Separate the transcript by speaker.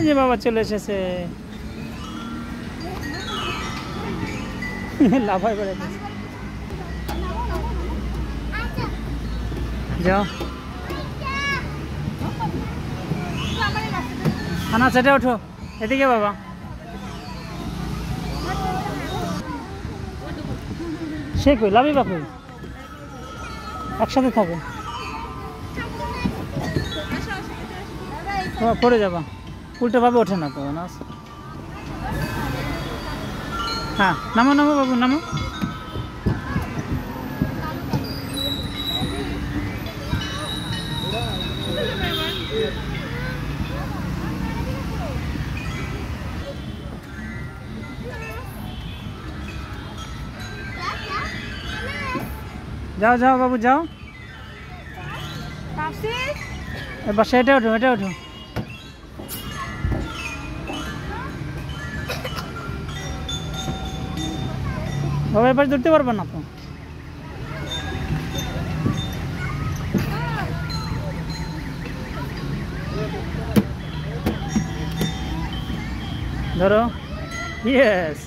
Speaker 1: যে বাবা চলে এসেছে। লাফাই বেড়াচ্ছে। যাও না সেটা ওঠো, এদিকে বাবা। সে কই লাভি বাপু একসাথে থাকে, পড়ে যাবা, উল্টোভাবে ওঠে না তো না। হ্যাঁ নামো নামো বাবু নামো। যাও যাও বাবু যাও, এবার সেটা ওঠো, এটা ওঠো। বাবা এবার ধরতে পারবেন না তো। ধরো, ইয়েস।